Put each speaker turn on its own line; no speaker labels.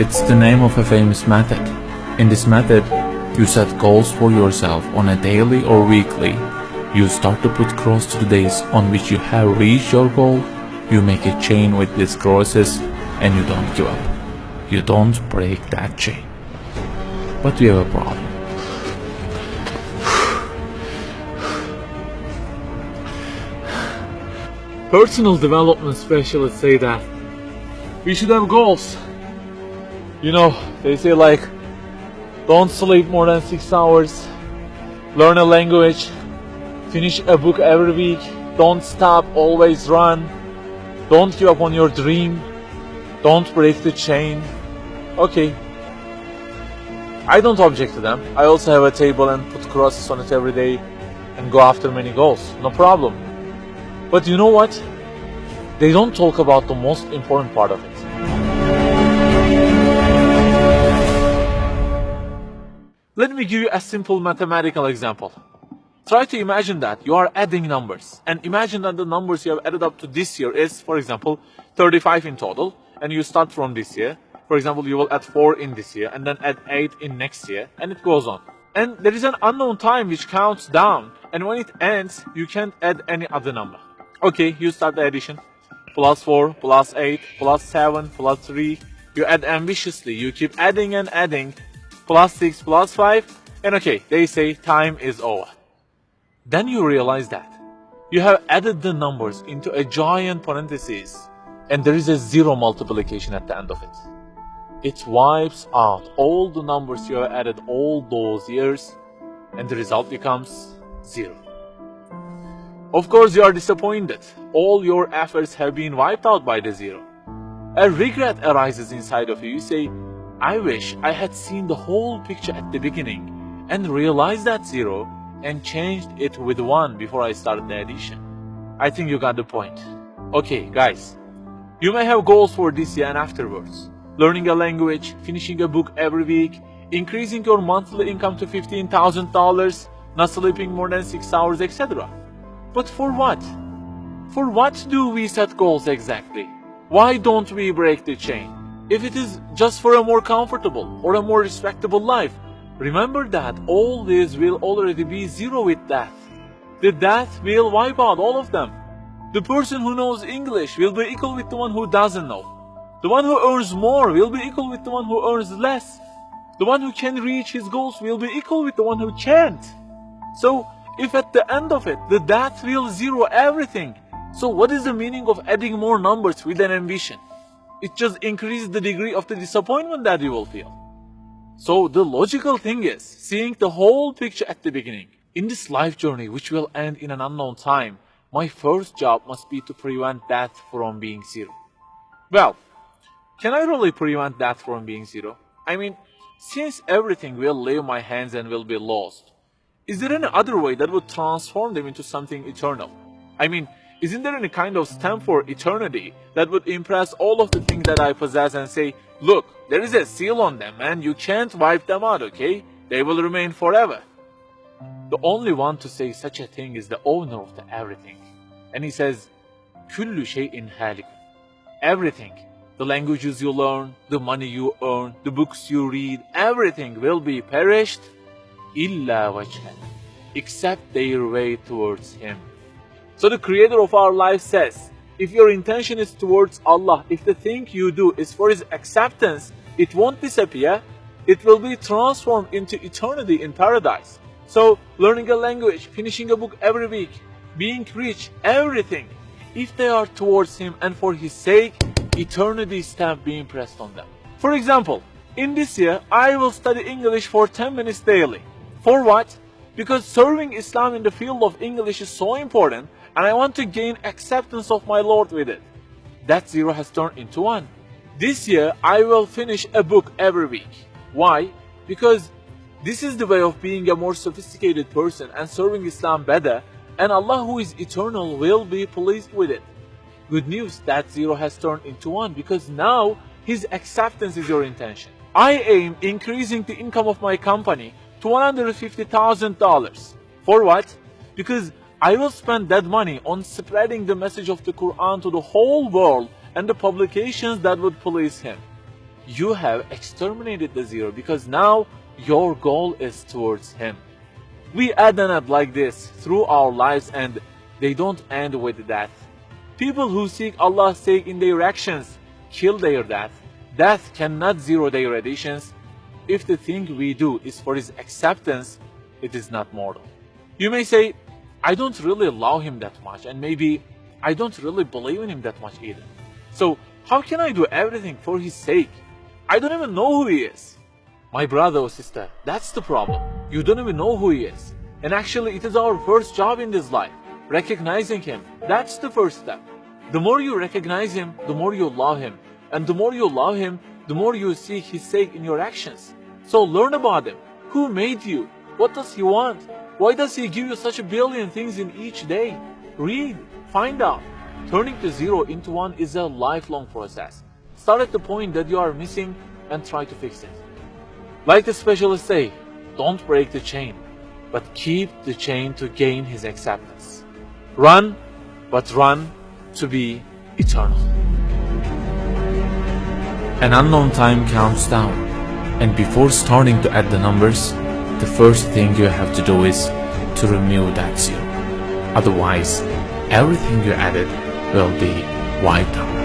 It's the name of a famous method. In this method, you set goals for yourself on a daily or weekly. You start to put cross to the days on which you have reached your goal. You make a chain with these crosses and you don't give up. You don't break that chain. But we have a problem.
Personal development specialists say that we should have goals. You know, they say like, don't sleep more than 6 hours, learn a language, finish a book every week, don't stop, always run, don't give up on your dream, don't break the chain. Okay, I don't object to them. I also have a table and put crosses on it every day and go after many goals, no problem. But you know what? They don't talk about the most important part of it. Let me give you a simple mathematical example. Try to imagine that you are adding numbers, and imagine that the numbers you have added up to this year is, for example, 35 in total, and you start from this year. For example, you will add 4 in this year, and then add 8 in next year, and it goes on. And there is an unknown time which counts down, and when it ends, you can't add any other number. Okay, you start the addition. Plus 4, plus 8, plus 7, plus 3. You add ambitiously, you keep adding and adding. Plus 6, plus 5, and okay, they say time is over. Then you realize that you have added the numbers into a giant parenthesis, and there is a zero multiplication at the end of it. It wipes out all the numbers you have added all those years, and the result becomes 0. Of course, you are disappointed. All your efforts have been wiped out by the 0. A regret arises inside of you. You say, I wish I had seen the whole picture at the beginning and realized that 0 and changed it with 1 before I started the addition. I think you got the point. Okay, guys, you may have goals for this year and afterwards. Learning a language, finishing a book every week, increasing your monthly income to $15,000, not sleeping more than 6 hours, etc. But for what? For what do we set goals exactly? Why don't we break the chain? If it is just for a more comfortable or a more respectable life, remember that all this will already be 0 with death. The death will wipe out all of them. The person who knows English will be equal with the one who doesn't know. The one who earns more will be equal with the one who earns less. The one who can reach his goals will be equal with the one who can't. So, if at the end of it, the death will 0 everything, so what is the meaning of adding more numbers with an ambition? It just increases the degree of the disappointment that you will feel. So the logical thing is seeing the whole picture at the beginning. In this life journey, which will end in an unknown time, my first job must be to prevent death from being 0. Well, can I really prevent death from being 0? I mean, since everything will leave my hands and will be lost, is there any other way that would transform them into something eternal? I mean, isn't there any kind of stamp for eternity that would impress all of the things that I possess and say, look, there is a seal on them and you can't wipe them out, okay? They will remain forever. The only one to say such a thing is the owner of the everything. And he says, Kullu shay'in halik. Everything, the languages you learn, the money you earn, the books you read, everything will be perished, illa wajhan, except their way towards Him. So the creator of our life says, if your intention is towards Allah, if the thing you do is for His acceptance, it won't disappear, it will be transformed into eternity in paradise. So learning a language, finishing a book every week, being rich, everything, if they are towards Him and for His sake, eternity stamp being pressed on them. For example, in this year, I will study English for 10 minutes daily. For what? Because serving Islam in the field of English is so important, and I want to gain acceptance of my Lord with it. That 0 has turned into 1. This year, I will finish a book every week. Why? Because this is the way of being a more sophisticated person and serving Islam better, and Allah who is eternal will be pleased with it. Good news, that 0 has turned into 1 because now His acceptance is your intention. I aim increasing the income of my company to $150,000. For what? Because I will spend that money on spreading the message of the Quran to the whole world and the publications that would please Him. you have exterminated the zero, because now your goal is towards him. We add and add like this through our lives, and they don't end with death. People who seek Allah's sake in their actions kill their death. Death cannot zero their additions. If the thing we do is for his acceptance, it is not mortal. You may say, I don't really love him that much, and maybe I don't really believe in him that much either. So how can I do everything for his sake? I don't even know who he is. My brother or sister, that's the problem. You don't even know who he is. And actually it is our first job in this life. Recognizing him, that's the first step. The more you recognize him, the more you love him. And the more you love him, the more you seek his sake in your actions. So learn about him. Who made you? What does he want? Why does he give you such a billion things in each day? Read, find out. Turning the zero into one is a lifelong process. Start at the point that you are missing and try to fix it. Like the specialists say, don't break the chain, but keep the chain to gain his acceptance. Run, but run to be eternal.
An unknown time counts down, and before starting to add the numbers, the first thing you have to do is to remove that zero. Otherwise, everything you added will be wiped out.